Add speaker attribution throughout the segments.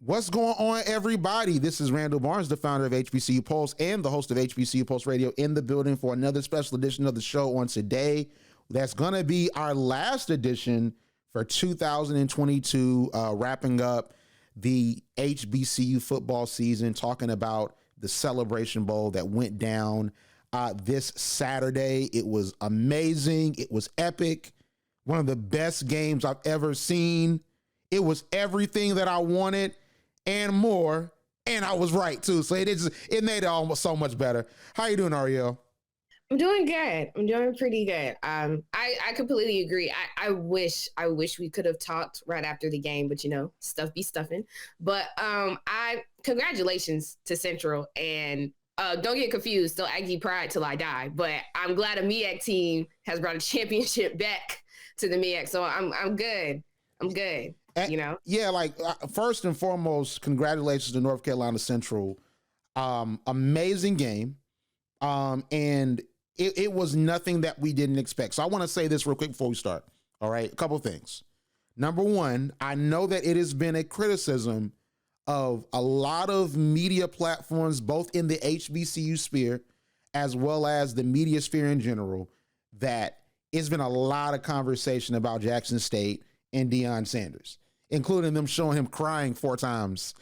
Speaker 1: What's going on, everybody? This is Randall Barnes, the founder of HBCU Pulse and the host of HBCU Pulse Radio, in the building for another special edition of the show on today. That's going to be our last edition for 2022, wrapping up the HBCU football season, talking about the Celebration Bowl that went down this Saturday. It was amazing. It was epic. One of the best games I've ever seen. It was everything that I wanted and more, and I was right too. So it made it almost so much better. How you doing, Arielle?
Speaker 2: I'm doing good. I'm doing pretty good. I completely agree. I wish we could have talked right after the game, but stuff be stuffing. But congratulations to Central, and don't get confused. Still Aggie pride till I die. But I'm glad a MEAC team has brought a championship back to the MEAC. So I'm good. I'm good.
Speaker 1: Yeah, first and foremost, congratulations to North Carolina Central. Amazing game. And it was nothing that we didn't expect. So I want to say this real quick before we start. All right. A couple of things. Number one, I know that it has been a criticism of a lot of media platforms, both in the HBCU sphere as well as the media sphere in general, that it's been a lot of conversation about Jackson State and Deion Sanders, including them showing him crying 4 times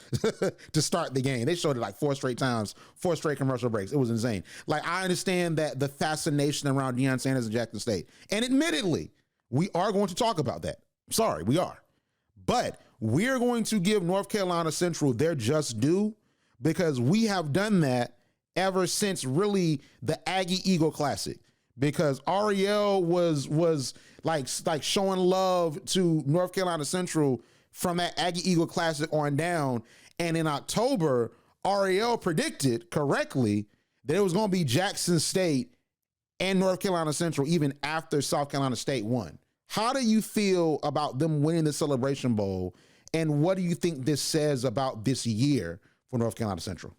Speaker 1: to start the game. They showed it like 4 straight times, 4 straight commercial breaks. It was insane. I understand that the fascination around Deion Sanders and Jackson State. And admittedly, we are going to talk about that. Sorry, we are. But we're going to give North Carolina Central their just due, because we have done that ever since really the Aggie Eagle Classic. Because Arielle was like showing love to North Carolina Central from that Aggie Eagle Classic on down. And in October, Arielle predicted correctly that it was going to be Jackson State and North Carolina Central even after South Carolina State won. How do you feel about them winning the Celebration Bowl? And what do you think this says about this year for North Carolina Central?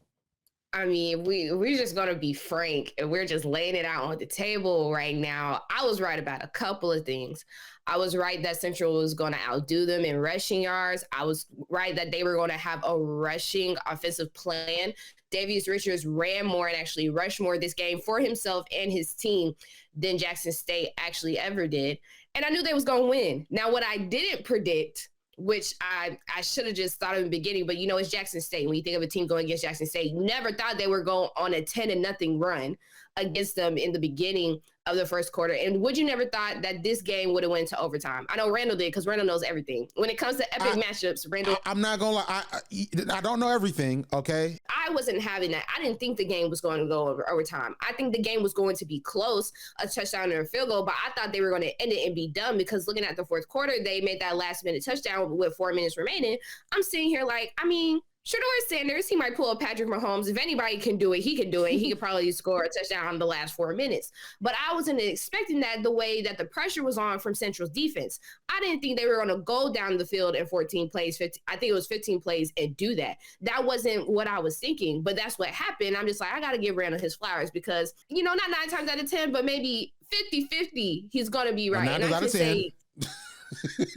Speaker 2: I mean, we're just going to be frank, and we're just laying it out on the table right now. I was right about a couple of things. I was right that Central was going to outdo them in rushing yards. I was right that they were going to have a rushing offensive plan. Davius Richards ran more and actually rushed more this game for himself and his team than Jackson State actually ever did. And I knew they was going to win. Now, what I didn't predict, which I should have just thought of in the beginning, but it's Jackson State. When you think of a team going against Jackson State, you never thought they were going on a 10-0 run against them in the beginning of the first quarter. And would you never thought that this game would have went to overtime? I know Randall did, because Randall knows everything. When it comes to epic matchups, Randall...
Speaker 1: I'm not going to lie. I don't know everything, okay?
Speaker 2: I wasn't having that. I didn't think the game was going to go over overtime. I think the game was going to be close, a touchdown or a field goal, but I thought they were going to end it and be done, because looking at the fourth quarter, they made that last-minute touchdown with 4 minutes remaining. I'm sitting here Shedeur Sanders, he might pull up Patrick Mahomes. If anybody can do it, he can do it. He could probably score a touchdown in the last 4 minutes. But I wasn't expecting that, the way that the pressure was on from Central's defense. I didn't think they were going to go down the field in 14 plays. I think it was 15 plays and do that. That wasn't what I was thinking, but that's what happened. I'm just like, I got to give Randall his flowers, because, not 9 times out of 10, but maybe 50-50, he's going to be right.
Speaker 1: 9 out of 10.
Speaker 2: Not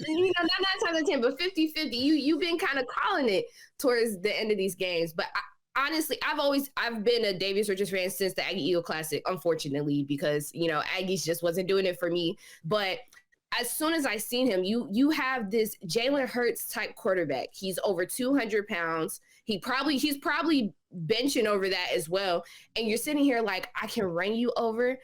Speaker 2: 9 times out of 10, but 50-50. You've been kind of calling it towards the end of these games. But honestly, I've been a Davius Richards fan since the Aggie Eagle Classic, unfortunately, because, Aggies just wasn't doing it for me. But as soon as I seen him, you have this Jalen Hurts type quarterback. He's over 200 pounds. He's probably benching over that as well. And you're sitting here like, I can run you over.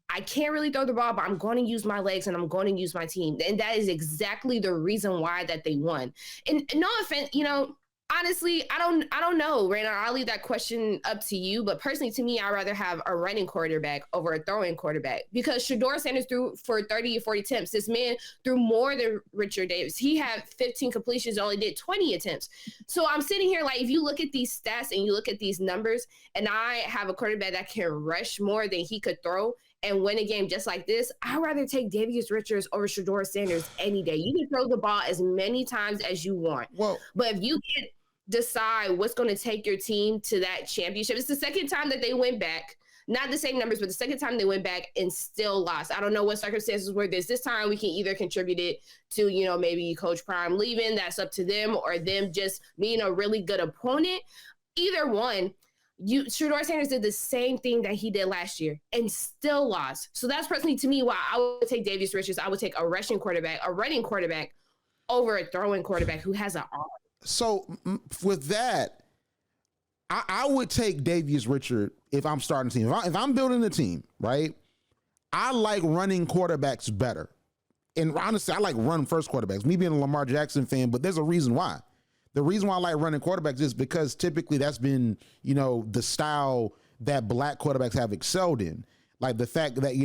Speaker 2: I can't really throw the ball, but I'm going to use my legs and I'm going to use my team. And that is exactly the reason why that they won. And no offense, honestly, I don't know, Raina. I'll leave that question up to you. But personally, to me, I'd rather have a running quarterback over a throwing quarterback, because Shedeur Sanders threw for 30 or 40 attempts. This man threw more than Richard Davis. He had 15 completions, only did 20 attempts. So I'm sitting here like, if you look at these stats and you look at these numbers, and I have a quarterback that can rush more than he could throw and win a game just like this, I'd rather take Davius Richards over Shedeur Sanders any day. You can throw the ball as many times as you want.
Speaker 1: Well,
Speaker 2: but if you can decide what's going to take your team to that championship, it's the second time that they went back not the same numbers, but the second time they went back and still lost. I don't know what circumstances were this time. We can either contribute it to, maybe Coach Prime leaving. That's up to them, or them just being a really good opponent. Either one. Shedeur Sanders did the same thing that he did last year and still lost. So that's personally to me why I would take Davius Richards. I would take a running quarterback over a throwing quarterback who has an arm.
Speaker 1: So with that, I would take Davius Richard if I'm starting a team. If I'm building a team, right, I like running quarterbacks better. And honestly, I like run first quarterbacks. Me being a Lamar Jackson fan, but there's a reason why. The reason why I like running quarterbacks is because typically that's been, the style that black quarterbacks have excelled in. Like the fact that,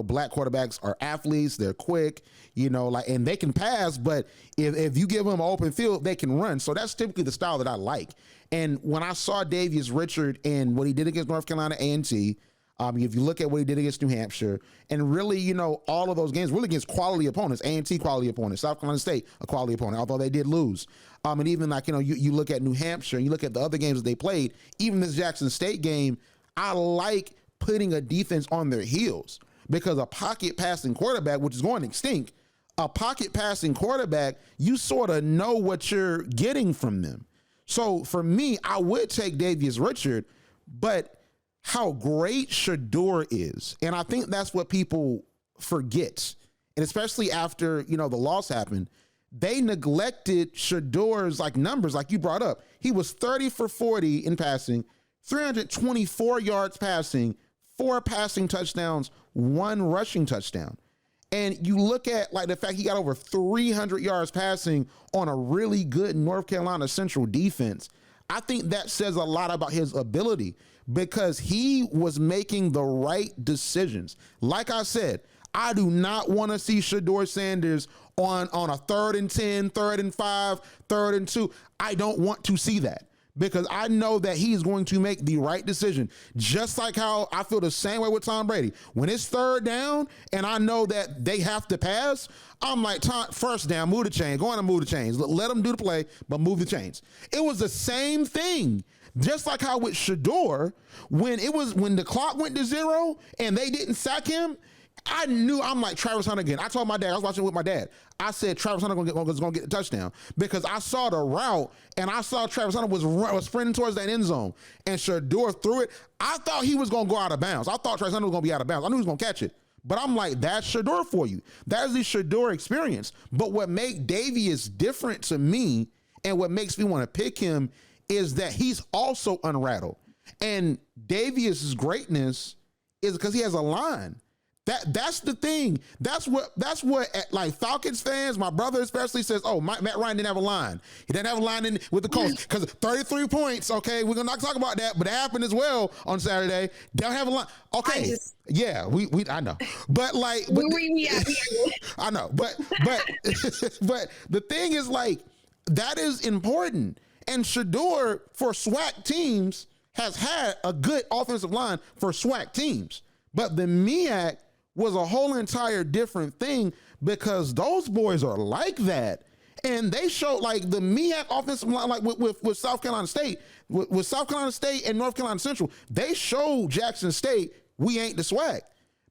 Speaker 1: black quarterbacks are athletes, they're quick, and they can pass, but if you give them an open field, they can run. So that's typically the style that I like. And when I saw Davius Richard and what he did against North Carolina A&T, if you look at what he did against New Hampshire, and really, all of those games, really against quality opponents, A&T quality opponents, South Carolina State a quality opponent, although they did lose. And even you look at New Hampshire, and you look at the other games that they played, even this Jackson State game, I like putting a defense on their heels, because a pocket passing quarterback, which is going extinct, a pocket passing quarterback, you sort of know what you're getting from them. So for me, I would take Davius Richard, but how great Shedeur is, and I think that's what people forget, and especially after the loss happened, they neglected Shedeur's numbers, like you brought up. He was 30 for 40 in passing, 324 yards passing, 4 passing touchdowns, 1 rushing touchdown. And you look at the fact he got over 300 yards passing on a really good North Carolina Central defense. I think that says a lot about his ability, because he was making the right decisions. Like I said, I do not want to see Shedeur Sanders on a 3rd and 10, 3rd and 5, 3rd and 2. I don't want to see that, because I know that he is going to make the right decision. Just like how I feel the same way with Tom Brady. When it's 3rd down and I know that they have to pass, I'm like, first down, move the chains. Go on and move the chains. Let them do the play, but move the chains. It was the same thing. Just like how with Shedeur, when the clock went to 0 and they didn't sack him, I'm like, Travis Hunter again. I told my dad, I was watching with my dad, I said Travis Hunter was going to get the touchdown, because I saw the route and I saw Travis Hunter was sprinting towards that end zone, and Shedeur threw it. I thought he was going to go out of bounds. I thought Travis Hunter was going to be out of bounds. I knew he was going to catch it. But I'm like, that's Shedeur for you. That is the Shedeur experience. But what makes Davius different to me, and what makes me want to pick him, is that he's also unrattled. And Davius's greatness is because he has a line. That's the thing. That's what Falcons fans, my brother especially, says, oh, Matt Ryan didn't have a line. He didn't have a line with the Colts because 33 points. Okay, we're gonna not talk about that, but it happened as well on Saturday. Don't have a line. Okay, I know, but I know, but but the thing is, that is important. And Shedeur for SWAC teams has had a good offensive line for SWAC teams, but the MEAC was a whole entire different thing, because those boys are like that. And they showed the MEAC offensive line, with South Carolina State, with South Carolina State and North Carolina Central, they showed Jackson State we ain't the SWAC,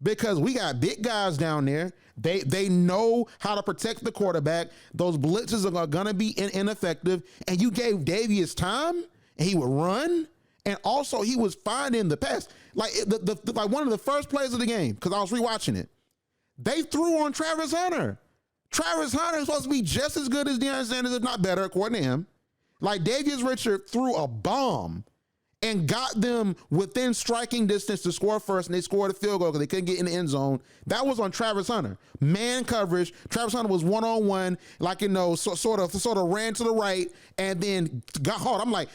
Speaker 1: because we got big guys down there. They know how to protect the quarterback. Those blitzes are going to be ineffective. And you gave Davius time, and he would run. And also he was finding the pass. One of the first plays of the game, because I was rewatching it, they threw on Travis Hunter. Travis Hunter is supposed to be just as good as Deion Sanders, if not better, according to him. Davius Richard threw a bomb and got them within striking distance to score first, and they scored a field goal because they couldn't get in the end zone. That was on Travis Hunter. Man coverage. Travis Hunter was one-on-one, sort of ran to the right and then got hard. I'm like,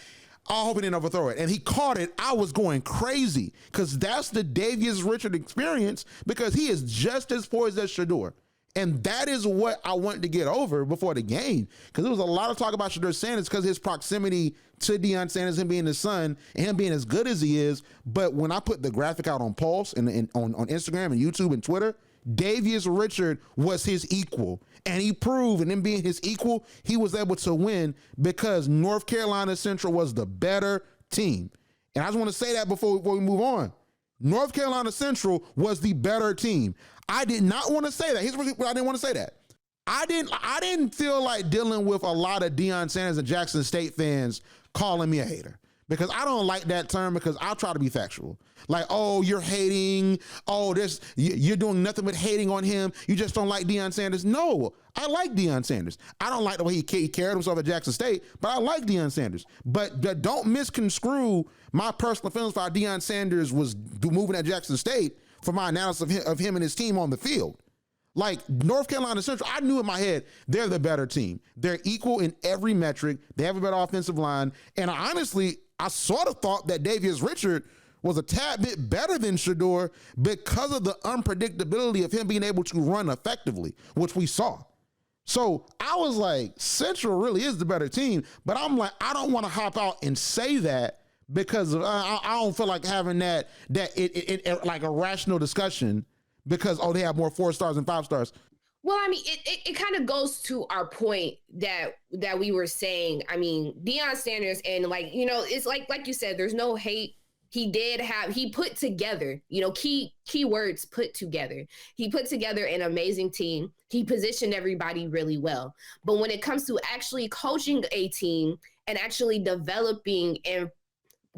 Speaker 1: I hope he didn't overthrow it. And he caught it. I was going crazy, because that's the Davius Richard experience, because he is just as poised as Shedeur. And that is what I wanted to get over before the game, because there was a lot of talk about Shedeur Sanders because his proximity to Deion Sanders, him being his son, and him being as good as he is. But when I put the graphic out on Pulse and on Instagram and YouTube and Twitter, Davius Richard was his equal. And he proved, and in being his equal, he was able to win because North Carolina Central was the better team. And I just want to say that before we move on. North Carolina Central was the better team. I did not want to say that. Here's what I didn't want to say that. I didn't feel like dealing with a lot of Deion Sanders and Jackson State fans calling me a hater, because I don't like that term, because I'll try to be factual. Like, oh, you're hating. Oh, you're doing nothing but hating on him. You just don't like Deion Sanders. No, I like Deion Sanders. I don't like the way he carried himself at Jackson State, but I like Deion Sanders. But don't misconstrue my personal feelings for how Deion Sanders was moving at Jackson State for my analysis of him and his team on the field. Like, North Carolina Central, I knew in my head, they're the better team. They're equal in every metric. They have a better offensive line. And honestly, I sort of thought that Davius Richard was a tad bit better than Shedeur because of the unpredictability of him being able to run effectively, which we saw. So I was like, Central really is the better team. But I'm like, I don't want to hop out and say that, because I don't feel like having that like a rational discussion, because, oh, they have more 4 stars and 5 stars.
Speaker 2: Well, I mean, it kind of goes to our point that we were saying. I mean, Deion Sanders, and like, you know, it's like you said, there's no hate. He put together, you know, key words, put together. He put together an amazing team. He positioned everybody really well. But when it comes to actually coaching a team and actually developing and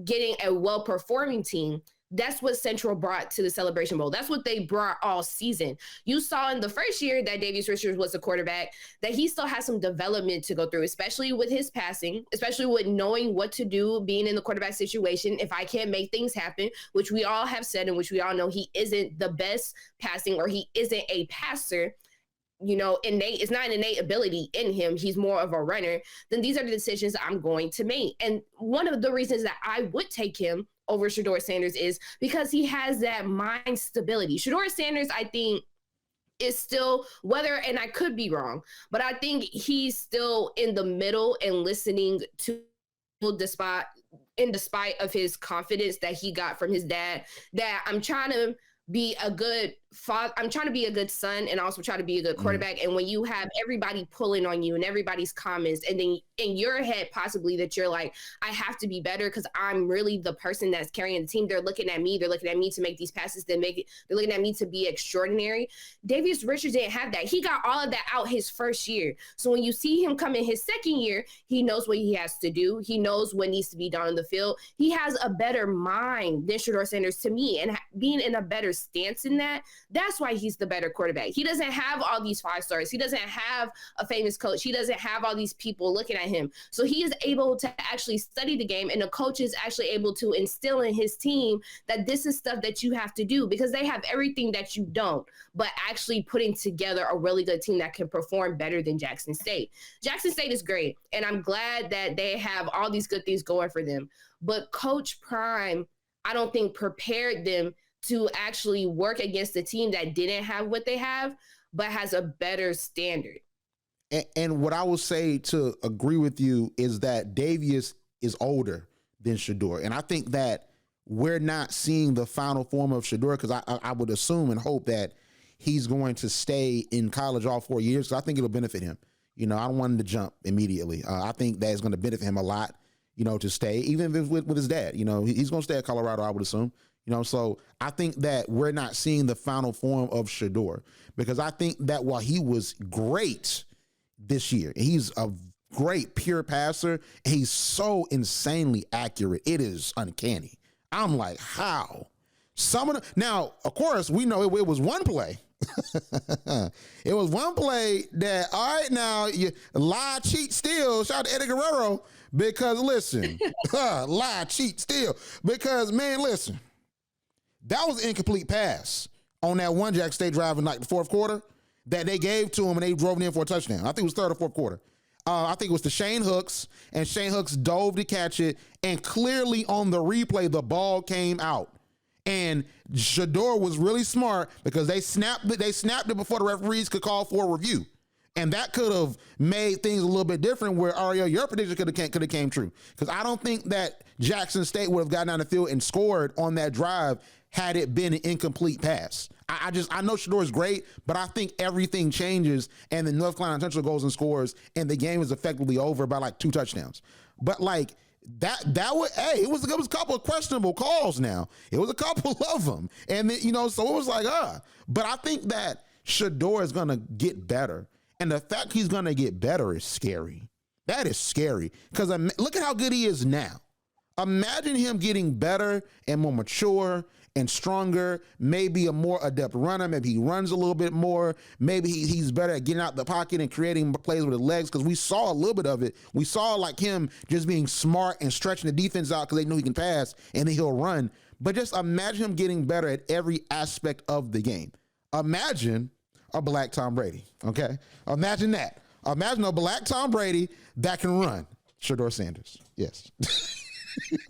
Speaker 2: getting a well-performing team, that's what Central brought to the Celebration Bowl. That's what they brought all season. You saw in the first year that Davius Richards was the quarterback that he still has some development to go through, especially with his passing, especially with knowing what to do, being in the quarterback situation. If I can't make things happen, which we all have said and which we all know he isn't the best passing, or he isn't a passer, you know, it's not an innate ability in him. He's more of a runner. Then these are the decisions I'm going to make. And one of the reasons that I would take him over Shedeur Sanders is because he has that mind stability. Shedeur Sanders, I think, is still, and I could be wrong, but I think he's still in the middle and listening to, despite of his confidence that he got from his dad, that I'm trying to be a good father. I'm trying to be a good son and also try to be a good quarterback. And when you have everybody pulling on you and everybody's comments, and then in your head, possibly that you're like, I have to be better because I'm really the person that's carrying the team. They're looking at me. They're looking at me to make these passes. They're looking at me to be extraordinary. Davius Richards didn't have that. He got all of that out his first year. So when you see him come in his second year, he knows what he has to do. He knows what needs to be done on the field. He has a better mind than Shedeur Sanders to me, and being in a better stance in that, that's why he's the better quarterback. He doesn't have all these 5 stars. He doesn't have a famous coach. He doesn't have all these people looking at him. So he is able to actually study the game, and the coach is actually able to instill in his team that this is stuff that you have to do, because they have everything that you don't, but actually putting together a really good team that can perform better than Jackson State. Jackson State is great, and I'm glad that they have all these good things going for them. But Coach Prime, I don't think, prepared them to actually work against a team that didn't have what they have, but has a better standard.
Speaker 1: And what I will say to agree with you is that Davius is older than Shedeur. And I think that we're not seeing the final form of Shedeur, because I would assume and hope that he's going to stay in college all 4 years, because I think it'll benefit him. You know, I don't want him to jump immediately. I think that is going to benefit him a lot, you know, to stay, even if with his dad. You know, he's going to stay at Colorado, I would assume. You know, so I think that we're not seeing the final form of Shedeur, because I think that while he was great this year, he's a great pure passer, and he's so insanely accurate. It is uncanny. I'm like, how? Now, of course, we know it was one play. It was one play that, all right, now, you lie, cheat, steal. Shout out to Eddie Guerrero, because listen, lie, cheat, steal. Because, man, listen. That was an incomplete pass on that one Jack State drive in like the fourth quarter that they gave to him, and they drove him in for a touchdown. I think it was third or fourth quarter. I think it was to Shane Hooks, and Shane Hooks dove to catch it, and clearly on the replay, the ball came out. And Shedeur was really smart, because they snapped it before the referees could call for a review. And that could have made things a little bit different, where, Arielle, your prediction could have came true. Because I don't think that Jackson State would have gotten down the field and scored on that drive had it been an incomplete pass. I know Shedeur is great, but I think everything changes, and the North Carolina Central goes and scores, and the game is effectively over by like 2 touchdowns. But like, that would, hey, it was a couple of questionable calls. Now it was a couple of them, and then, so it was like, but I think that Shedeur is gonna get better, and the fact he's gonna get better is scary. That is scary, because look at how good he is now. Imagine him getting better and more mature and stronger, maybe a more adept runner. Maybe he runs a little bit more. Maybe he's better at getting out the pocket and creating plays with his legs, because we saw a little bit of it. We saw like him just being smart and stretching the defense out because they know he can pass and then he'll run. But just imagine him getting better at every aspect of the game. Imagine a black Tom Brady, okay? Imagine that. Imagine a black Tom Brady that can run. Shedeur Sanders, yes.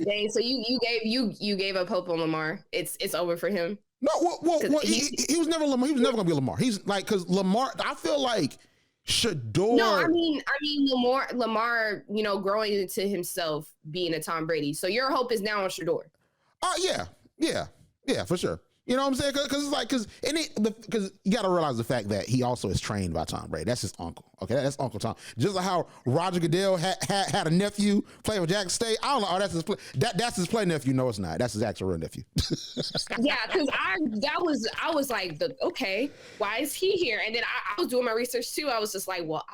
Speaker 2: Dang, so you gave up hope on Lamar. It's over for him.
Speaker 1: No, well he was never Lamar. He was never gonna be Lamar. He's like, because Lamar, I feel like Shedeur.
Speaker 2: No, I mean Lamar, growing into himself, being a Tom Brady. So your hope is now on Shedeur. Yeah, for sure. You know what I'm saying? Because it's like, because you got to realize the fact that he also is trained by Tom Brady. That's his uncle. Okay, that's Uncle Tom. Just like how Roger Goodell had a nephew playing with Jackson State. I don't know. Oh, that's his play. That's his play nephew. No, it's not. That's his actual real nephew. Yeah, because I was like, okay, why is he here? And then I was doing my research too. I was just like, well,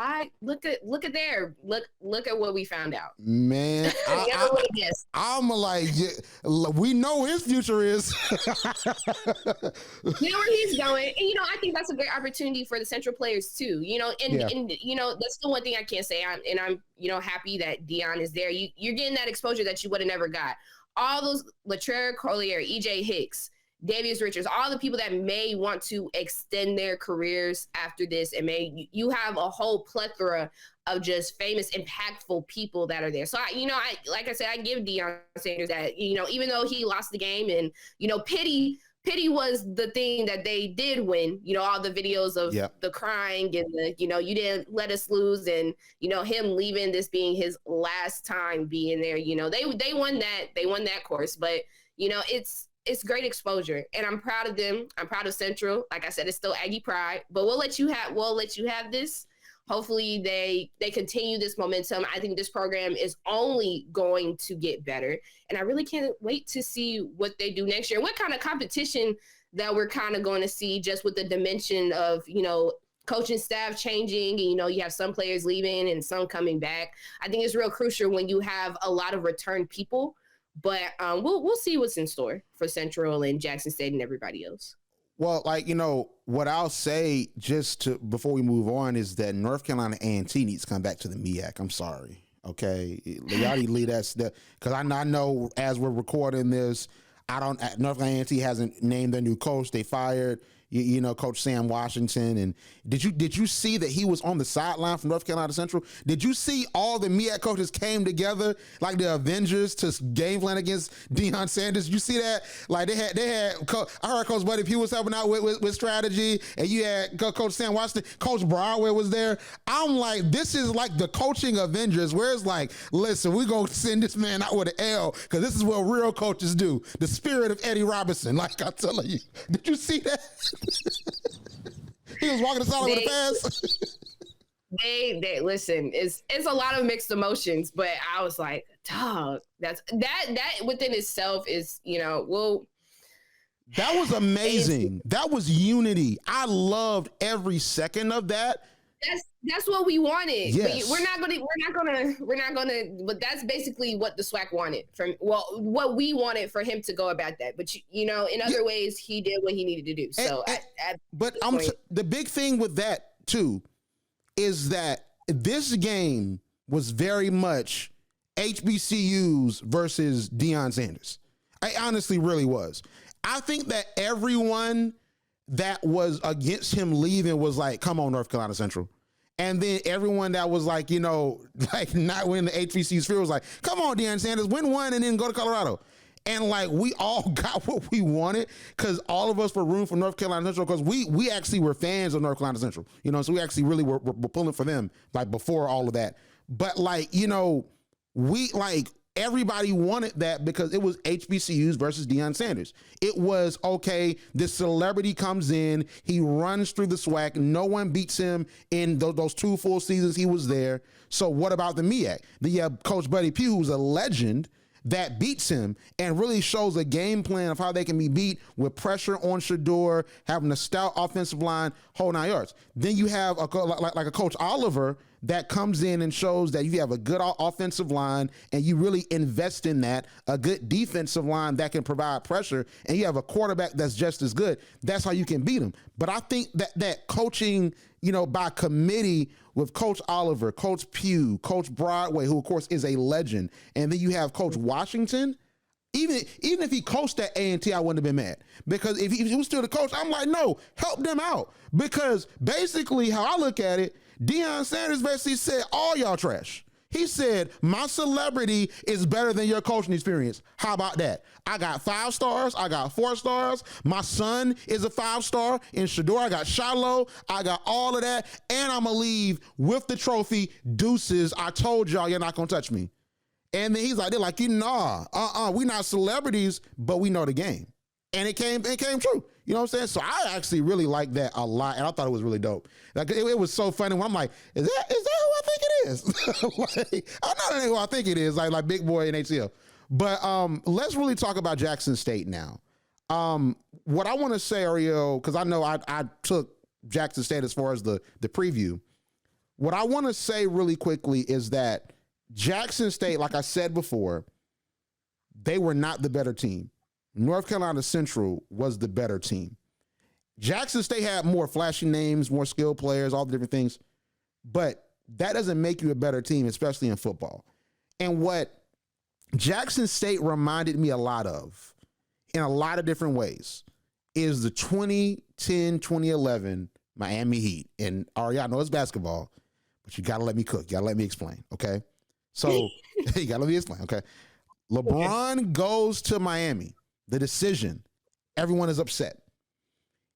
Speaker 2: look at what we found out.
Speaker 1: Man, I'm like, we know his future is.
Speaker 2: You know where he's going, and I think that's a great opportunity for the Central players too. And that's the one thing I can't say. I'm happy that Deion is there. You're getting that exposure that you would have never got. All those Latrell Collier, EJ Hicks, Davius Richards, all the people that may want to extend their careers after this, and you have a whole plethora of just famous, impactful people that are there. So like I said, I give Deion Sanders that, even though he lost the game, and pity was the thing that they did win, all the videos of the crying and the, you didn't let us lose, and, him leaving, this being his last time being there. They won that course, but, it's great exposure, and I'm proud of them. I'm proud of Central. Like I said, it's still Aggie pride, but we'll let you have this. Hopefully they continue this momentum. I think this program is only going to get better. And I really can't wait to see what they do next year. What kind of competition that we're kind of going to see, just with the dimension of, coaching staff changing, and, you have some players leaving and some coming back. I think it's real crucial when you have a lot of return people. But we'll see what's in store for Central and Jackson State and everybody else.
Speaker 1: Well, what I'll say before we move on is that North Carolina A&T needs to come back to the MEAC. I'm sorry. Okay. Y'all need to leave that, because I know as we're recording this, North Carolina A&T hasn't named their new coach. They fired, Coach Sam Washington. And did you see that he was on the sideline from North Carolina Central? Did you see all the MEAC coaches came together like the Avengers to game plan against Deion Sanders? You see that? Like they had. I heard Coach Buddy Pugh was helping out with strategy, and you had Coach Sam Washington. Coach Broadway was there. I'm like, this is like the coaching Avengers, where it's like, listen, we're gonna send this man out with an L, because this is what real coaches do. The spirit of Eddie Robinson, like I'm telling you. Did you see that? He was walking the sideline with a pass.
Speaker 2: They listen. It's a lot of mixed emotions, but I was like, dog, that within itself is,
Speaker 1: that was amazing. That was unity. I loved every second of that.
Speaker 2: That's what we wanted.
Speaker 1: Yes.
Speaker 2: We're not gonna. But that's basically what the SWAC wanted what we wanted for him to go about that. But in other ways, he did what he needed to do. So,
Speaker 1: the big thing with that too is that this game was very much HBCUs versus Deion Sanders. I honestly really was. I think that everyone that was against him leaving was like, come on, North Carolina Central. And then everyone that was like, not winning the HBCU's field was like, come on, Deion Sanders, win one and then go to Colorado. And like, we all got what we wanted, because all of us were rooting for North Carolina Central, because we actually were fans of North Carolina Central, so we actually really were pulling for them, like, before all of that. But like, we like, everybody wanted that because it was HBCUs versus Deion Sanders. It was, okay, this celebrity comes in, he runs through the SWAC, no one beats him in those 2 full seasons he was there. So what about the MEAC? Then you have Coach Buddy Pugh, who's a legend, that beats him and really shows a game plan of how they can be beat with pressure on Shedeur, having a stout offensive line, whole 9 yards. Then you have like a Coach Oliver that comes in and shows that you have a good offensive line and you really invest in that, a good defensive line that can provide pressure, and you have a quarterback that's just as good. That's how you can beat them. But I think that coaching, by committee with Coach Oliver, Coach Pugh, Coach Broadway, who of course is a legend, and then you have Coach Washington. Even if he coached at A&T, I wouldn't have been mad, because if he was still the coach, I'm like, no, help them out, because basically how I look at it, Deion Sanders basically said, all y'all trash. He said, my celebrity is better than your coaching experience. How about that? I got 5 stars. I got 4 stars. My son is a 5-star. In Shedeur, I got Shiloh. I got all of that. And I'm going to leave with the trophy. Deuces. I told y'all you're not going to touch me. And then they're like, we not celebrities, but we know the game. And it came true. You know what I'm saying? So I actually really like that a lot, and I thought it was really dope. Like it was so funny when I'm like, is that who I think it is? Like, I know that ain't who I think it is, like Big Boy and ATL. But let's really talk about Jackson State now. What I want to say, Arielle, because I know I took Jackson State as far as the preview. What I want to say really quickly is that Jackson State, like I said before, they were not the better team. North Carolina Central was the better team. Jackson State had more flashy names, more skilled players, all the different things, but that doesn't make you a better team, especially in football. And what Jackson State reminded me a lot of, in a lot of different ways, is the 2010-2011 Miami Heat. And Arielle, I know it's basketball, but you got to let me cook. You got to let me explain, okay? So you got to let me explain, okay? LeBron goes to Miami. The decision, everyone is upset.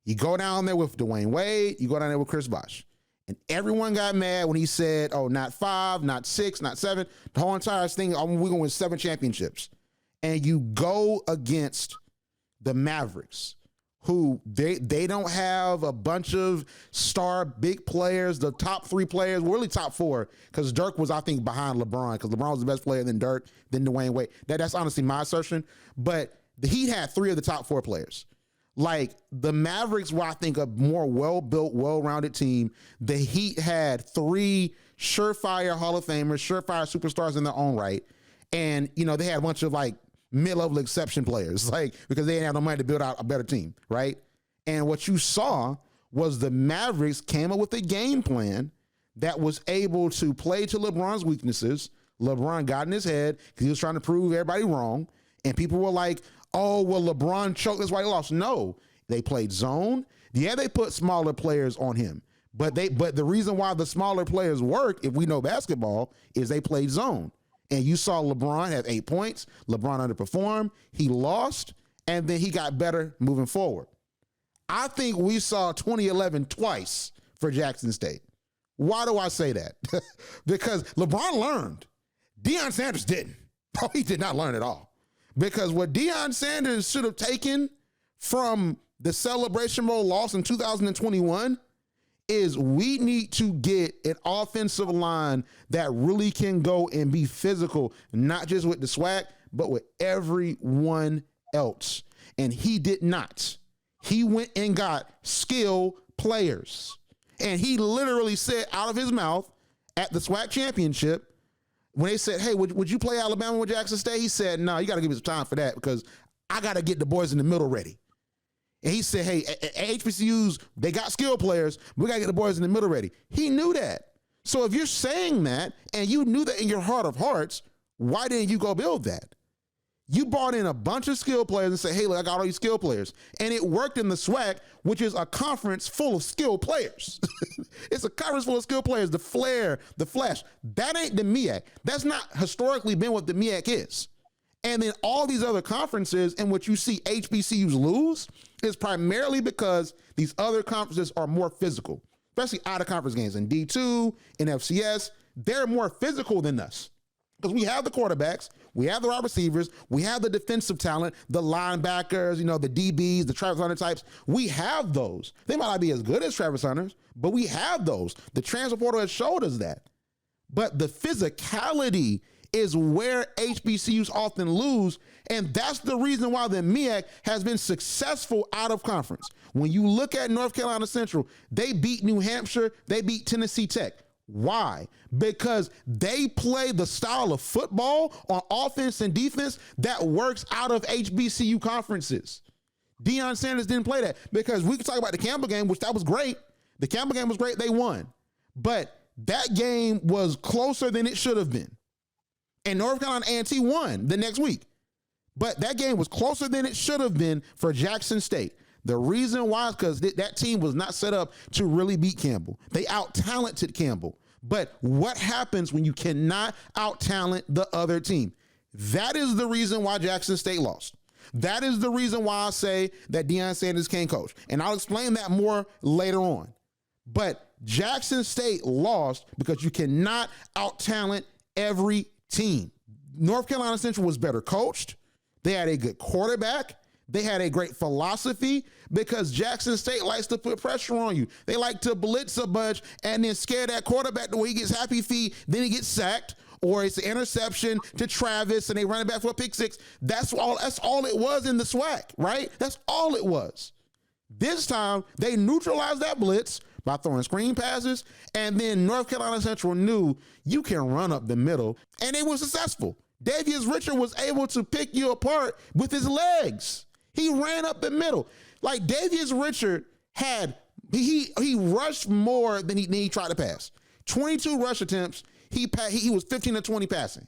Speaker 1: You go down there with Dwayne Wade, you go down there with Chris Bosh. And everyone got mad when he said, oh, not 5, not 6, not 7. The whole entire thing, we're going to win 7 championships. And you go against the Mavericks, who they don't have a bunch of star big players. The top 3 players, really top 4, because Dirk was, I think, behind LeBron, because LeBron was the best player, then Dirk, then Dwayne Wade. That's honestly my assertion. But the Heat had 3 of the top 4 players. Like the Mavericks were, I think, a more well-built, well-rounded team. The Heat had 3 surefire Hall of Famers, surefire superstars in their own right. And, they had a bunch of like mid-level exception players, like, because they didn't have no money to build out a better team, right? And what you saw was the Mavericks came up with a game plan that was able to play to LeBron's weaknesses. LeBron got in his head because he was trying to prove everybody wrong. And people were like, oh, well, LeBron choked, that's why he lost. No, they played zone. Yeah, they put smaller players on him. But the reason why the smaller players work, if we know basketball, is they played zone. And you saw LeBron have 8 points. LeBron underperformed. He lost. And then he got better moving forward. I think we saw 2011 twice for Jackson State. Why do I say that? Because LeBron learned. Deion Sanders didn't. Oh, he did not learn at all. Because what Deion Sanders should have taken from the Celebration Bowl loss in 2021 is we need to get an offensive line that really can go and be physical, not just with the SWAC, but with everyone else. And he did not. He went and got skill players. And he literally said out of his mouth at the SWAC championship, when they said, hey, would you play Alabama with Jackson State? He said, no, you got to give me some time for that because I got to get the boys in the middle ready. And he said, hey, HBCUs, they got skill players. We got to get the boys in the middle ready. He knew that. So if you're saying that and you knew that in your heart of hearts, why didn't you go build that? You brought in a bunch of skill players and said, hey, look, I got all these skill players. And it worked in the SWAC, which is a conference full of skill players. It's a conference full of skill players, the flair, the flash. That ain't the MEAC. That's not historically been what the MEAC is. And then all these other conferences in which you see HBCUs lose is primarily because these other conferences are more physical, especially out of conference games. In D2, in FCS, they're more physical than us. Because we have the quarterbacks, we have the wide receivers, we have the defensive talent, the linebackers, the DBs, the Travis Hunter types. We have those. They might not be as good as Travis Hunter's, but we have those. The transfer portal has showed us that. But the physicality is where HBCUs often lose, and that's the reason why the MEAC has been successful out of conference. When you look at North Carolina Central, they beat New Hampshire, they beat Tennessee Tech. Why? Because they play the style of football on offense and defense that works out of HBCU conferences. Deion Sanders didn't play that, because we could talk about the Campbell game, which that was great. The Campbell game was great. They won. But that game was closer than it should have been. And North Carolina A&T won the next week. But that game was closer than it should have been for Jackson State. The reason why is because that team was not set up to really beat Campbell. They out-talented Campbell. But what happens when you cannot out-talent the other team? That is the reason why Jackson State lost. That is the reason why I say that Deion Sanders can't coach. And I'll explain that more later on. But Jackson State lost because you cannot out-talent every team. North Carolina Central was better coached. They had a good quarterback. They had a great philosophy, because Jackson State likes to put pressure on you. They like to blitz a bunch and then scare that quarterback the way he gets happy feet, then he gets sacked, or it's an interception to Travis and they run it back for a pick six. That's all it was in the SWAC, right? That's all it was. This time, they neutralized that blitz by throwing screen passes, and then North Carolina Central knew you can run up the middle, and they were successful. Davius Richard was able to pick you apart with his legs. He ran up the middle. Like, Davius Richard he rushed more than he tried to pass. 22 rush attempts. He was 15 to 20 passing.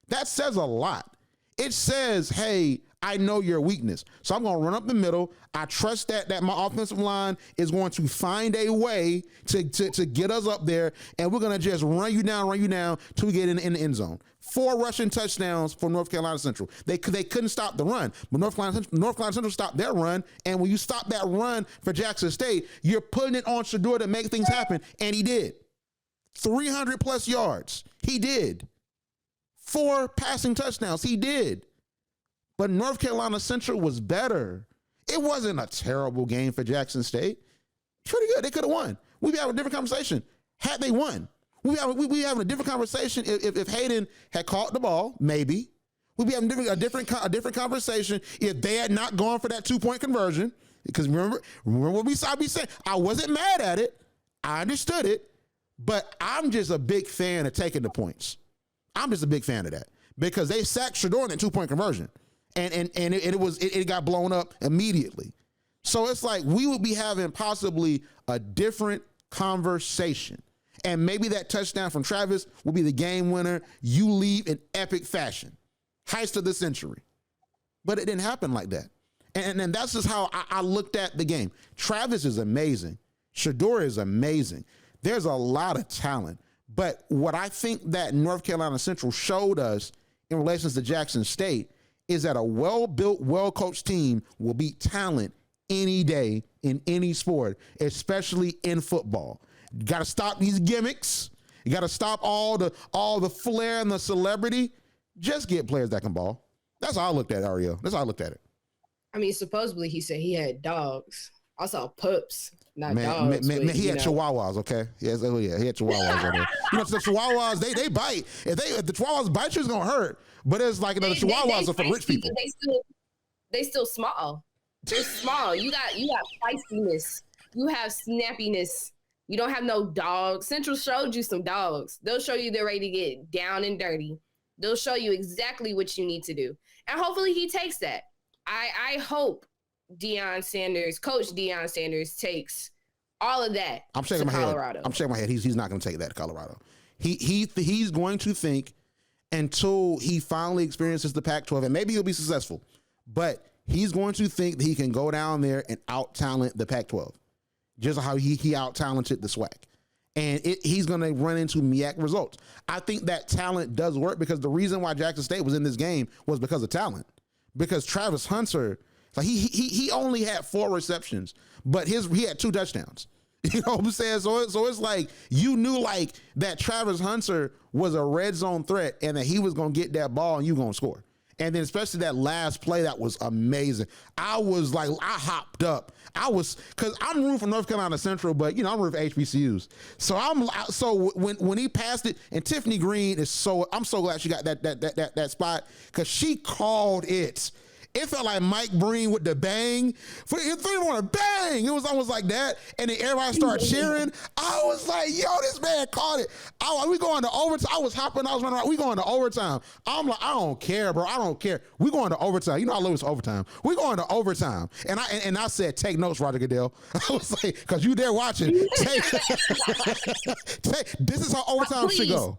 Speaker 1: That says a lot. It says, hey, I know your weakness, so I'm going to run up the middle. I trust that my offensive line is going to find a way to get us up there, and we're going to just run you down till we get in the end zone. 4 rushing touchdowns for North Carolina Central. They couldn't stop the run, but North Carolina Central stopped their run, and when you stop that run for Jackson State, you're putting it on Shedeur to make things happen, and he did. 300 plus yards. He did. 4 passing touchdowns. He did. But North Carolina Central was better. It wasn't a terrible game for Jackson State. Pretty good. They could have won. We'd be having a different conversation had they won. We'd be having a different conversation if Hayden had caught the ball, maybe. We'd be having a different conversation if they had not gone for that 2-point conversion. Because remember what I'd be saying. I wasn't mad at it. I understood it. But I'm just a big fan of taking the points. I'm just a big fan of that. Because they sacked Shedeur in that 2-point conversion. And it got blown up immediately. So it's like we would be having possibly a different conversation. And maybe that touchdown from Travis will be the game winner. You leave in epic fashion. Heist of the century. But it didn't happen like that. And that's just how I looked at the game. Travis is amazing. Shedeur is amazing. There's a lot of talent. But what I think that North Carolina Central showed us in relation to Jackson State is that a well-built, well-coached team will beat talent any day in any sport, especially in football. You got to stop these gimmicks. You got to stop all the flair and the celebrity. Just get players that can ball. That's how I looked at Arielle. That's how I looked at it.
Speaker 2: I mean, supposedly he said he had dogs. I saw pups, not dogs.
Speaker 1: Man, he had chihuahuas, okay? Yes, oh yeah, he had chihuahuas on there. The chihuahuas, they bite. If the chihuahuas bite you, it's gonna hurt. But it's like, the chihuahuas are for rich people.
Speaker 2: They still small. They're small. You got feistiness. You have snappiness. You don't have no dogs. Central showed you some dogs. They'll show you they're ready to get down and dirty. They'll show you exactly what you need to do. And hopefully he takes that. I hope Coach Deion Sanders takes all of that.
Speaker 1: I'm shaking my head. I'm shaking my head. He's not going to take that to Colorado. He's going to think until he finally experiences the Pac-12, and maybe he'll be successful, but he's going to think that he can go down there and out-talent the Pac-12, just how he out-talented the SWAC. And he's going to run into MEAC results. I think that talent does work, because the reason why Jackson State was in this game was because of talent. Because Travis Hunter, like he only had 4 receptions, but he had 2 touchdowns. You know what I'm saying? So it's like you knew like that Travis Hunter was a red zone threat and that he was gonna get that ball and you gonna score. And then especially that last play, that was amazing. I was like, I hopped up. Because I'm rooting for North Carolina Central, but I'm rooting for HBCUs. So when he passed it, and Tiffany Green I'm so glad she got that spot because she called it. It felt like Mike Breen with the bang. If they want to bang, it was almost like that. And then everybody started cheering. I was like, yo, this man caught it. We going to overtime. I was hopping. I was running around. We going to overtime. I'm like, I don't care, bro. I don't care. We going to overtime. You know I love this overtime. We going to overtime. And I said, take notes, Roger Goodell. I was like, because you there watching. This is how overtime should go.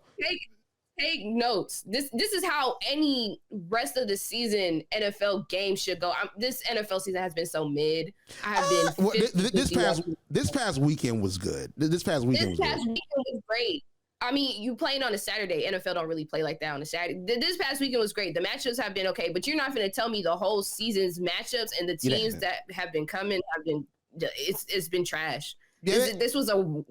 Speaker 2: Take notes. This is how any rest of the season NFL game should go. This NFL season has been so mid. I have been.
Speaker 1: This past weekend was good. This past weekend
Speaker 2: was great. I mean, you playing on a Saturday. NFL don't really play like that on a Saturday. This past weekend was great. The matchups have been okay, but you're not going to tell me the whole season's matchups and the teams that have been coming have been. It's been trash. Yeah. This was a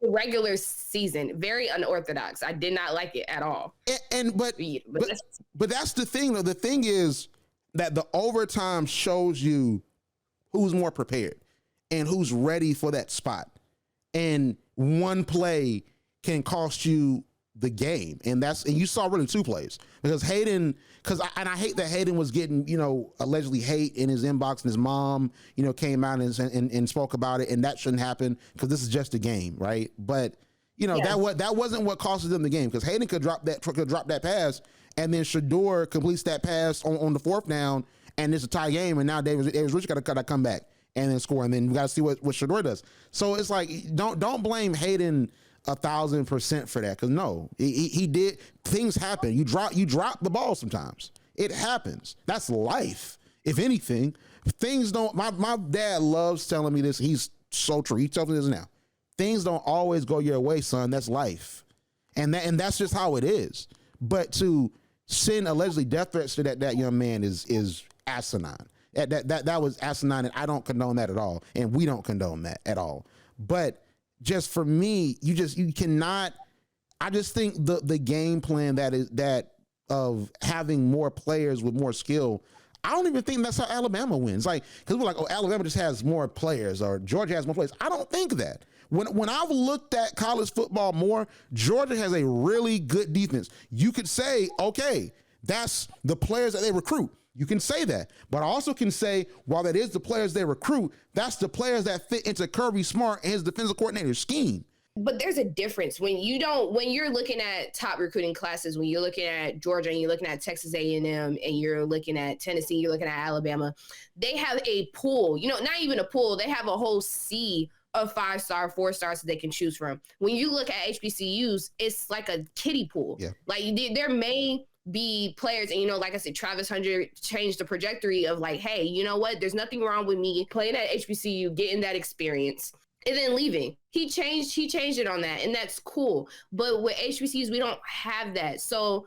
Speaker 2: regular season, very unorthodox. I did not like it at all.
Speaker 1: But that's the thing though. The thing is that the overtime shows you who's more prepared and who's ready for that spot. And one play can cost you the game. And you saw really two plays because Hayden, I hate that Hayden was getting, allegedly hate in his inbox, and his mom, came out and spoke about it, and that shouldn't happen because this is just a game, right? But that wasn't what costed them the game because Hayden could drop that pass, and then Shador completes that pass on the fourth down, and it's a tie game, and now Davis Rich got to come back and then score, and then we got to see what Shador does. So it's like don't blame Hayden 1,000% for that because no, he did. Things happen. You drop the ball sometimes. It happens. That's life. If anything, things don't. My dad loves telling me this. He's so true. He tells me this now. Things don't always go your way, son. That's life, and that's just how it is. But to send allegedly death threats to that young man is asinine. That was asinine, and I don't condone that at all, and we don't condone that at all. But just for me, you cannot. I just think the game plan that of having more players with more skill. I don't even think that's how Alabama wins. Like, because we're like, oh, Alabama just has more players or Georgia has more players. I don't think that. When I've looked at college football more, Georgia has a really good defense. You could say, okay, that's the players that they recruit. You can say that, but I also can say, while that is the players they recruit, that's the players that fit into Kirby Smart and his defensive coordinator scheme.
Speaker 2: But there's a difference when you're looking at top recruiting classes, when you're looking at Georgia and you're looking at Texas A&M and you're looking at Tennessee, you're looking at Alabama, they have a pool, not even a pool. They have a whole sea of 5-star, 4-stars that they can choose from. When you look at HBCUs, it's like a kiddie pool. Yeah. Like there may be players, and like I said, Travis Hunter changed the trajectory of like, hey, you know what? There's nothing wrong with me playing at HBCU, getting that experience, and then leaving. He changed it on that, and that's cool. But with HBCUs, we don't have that. So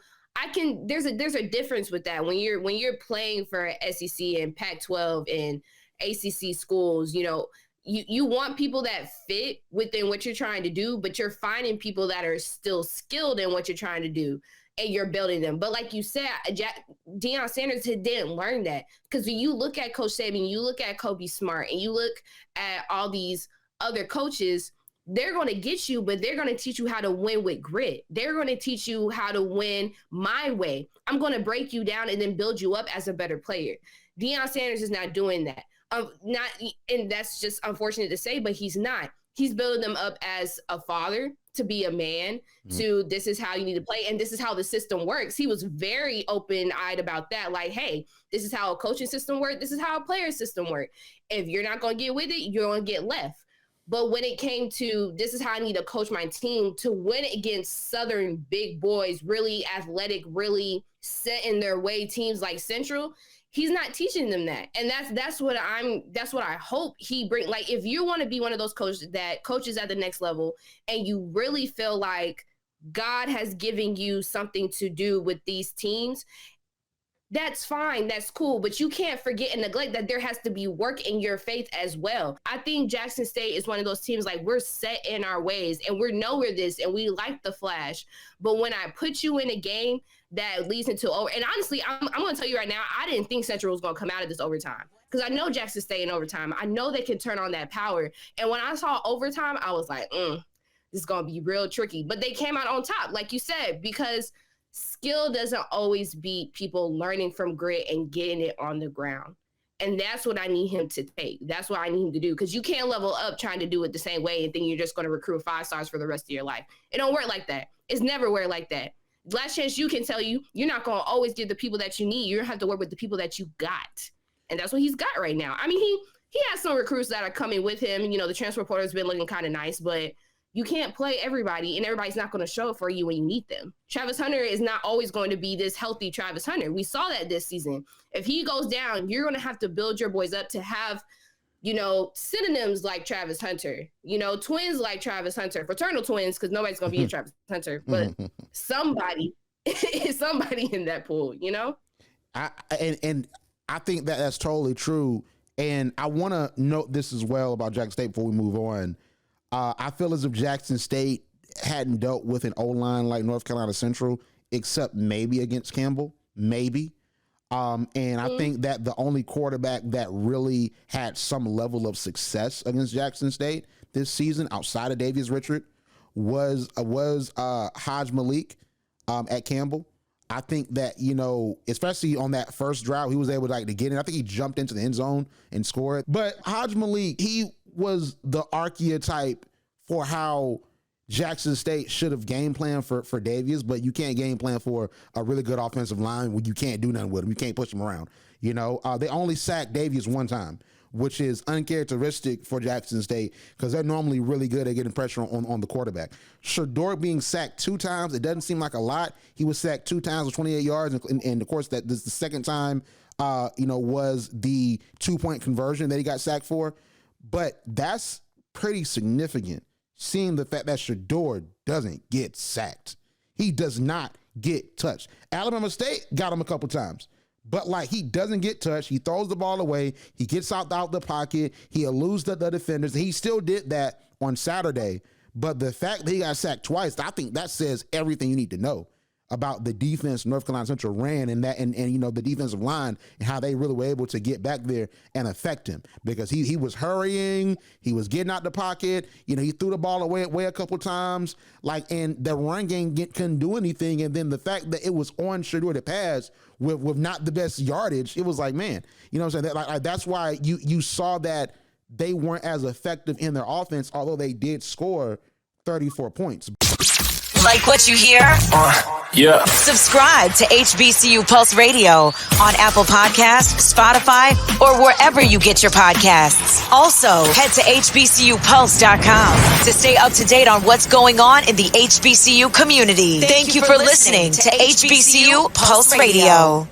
Speaker 2: there's a difference with that when you're playing for SEC and Pac-12 and ACC schools. You want people that fit within what you're trying to do, but you're finding people that are still skilled in what you're trying to do. And you're building them. But like you said, Deion Sanders didn't learn that. Because when you look at Coach Saban, you look at Kobe Smart, and you look at all these other coaches, they're going to get you, but they're going to teach you how to win with grit. They're going to teach you how to win my way. I'm going to break you down and then build you up as a better player. Deion Sanders is not doing that. And that's just unfortunate to say, but he's not. He's building them up as a father, to be a man, to this is how you need to play, and this is how the system works. He was very open-eyed about that. Like, hey, this is how a coaching system works. This is how a player system works. If you're not going to get with it, you're going to get left. But when it came to this is how I need to coach my team to win against Southern big boys, really athletic, really set in their way teams like Central, he's not teaching them that. And that's what I hope he bring. Like, if you want to be one of those coaches that coaches at the next level and you really feel like God has given you something to do with these teams, that's fine. That's cool. But you can't forget and neglect that there has to be work in your faith as well. I think Jackson State is one of those teams, like, we're set in our ways and we know we're this and we like the flash. But when I put you in a game that leads into over, and honestly, I'm going to tell you right now, I didn't think Central was going to come out of this overtime because I know Jackson State in overtime. I know they can turn on that power. And when I saw overtime, I was like, this is going to be real tricky. But they came out on top, like you said, because skill doesn't always beat people learning from grit and getting it on the ground. And that's what I need him to take. That's what I need him to do. Because you can't level up trying to do it the same way and think you're just going to recruit 5 stars for the rest of your life. It don't work like that. It's never worked like that. Last Chance U can tell you, you're not going to always get the people that you need. You're going to have to work with the people that you got. And that's what he's got right now. I mean, he has some recruits that are coming with him. You know, the transfer portal has been looking kind of nice, but you can't play everybody, and everybody's not going to show up for you when you need them. Travis Hunter is not always going to be this healthy Travis Hunter. We saw that this season. If he goes down, you're going to have to build your boys up to have, you know, synonyms like Travis Hunter, you know, twins like Travis Hunter, fraternal twins, because nobody's going to be a Travis Hunter, but somebody is somebody in that pool, you know?
Speaker 1: I think that that's totally true. And I want to note this as well about Jackson State before we move on. I feel as if Jackson State hadn't dealt with an O-line like North Carolina Central, except maybe against Campbell, maybe. And I think that the only quarterback that really had some level of success against Jackson State this season, outside of Davius Richard, was Haj Malik at Campbell. I think that, you know, especially on that first drive, he was able to get in. I think he jumped into the end zone and scored. But Haj Malik, he was the archetype for how Jackson State should have game planned for Davius, but you can't game plan for a really good offensive line when you can't do nothing with him. You can't push him around. You know, they only sacked Davius one time, which is uncharacteristic for Jackson State because they're normally really good at getting pressure on the quarterback. Shador being sacked 2 times, it doesn't seem like a lot. He was sacked 2 times with 28 yards, and of course, that this the second time, was the 2-point conversion that he got sacked for. But that's pretty significant, seeing the fact that Shador doesn't get sacked. He does not get touched. Alabama State got him a couple times, but he doesn't get touched. He throws the ball away. He gets out the pocket. He eludes the defenders. He still did that on Saturday. But the fact that he got sacked twice, I think that says everything you need to know about the defense North Carolina Central ran and the defensive line and how they really were able to get back there and affect him, because he was hurrying, he was getting out the pocket, he threw the ball away a couple times, and the run game couldn't do anything. And then the fact that it was on Shador to pass with not the best yardage, it was man, what I'm saying? That's why you saw that they weren't as effective in their offense, although they did score 34 points.
Speaker 3: Like what you hear?
Speaker 4: Yeah.
Speaker 3: Subscribe to HBCU Pulse Radio on Apple Podcasts, Spotify, or wherever you get your podcasts. Also, head to HBCUPulse.com to stay up to date on what's going on in the HBCU community. Thank you for listening to HBCU Pulse Radio.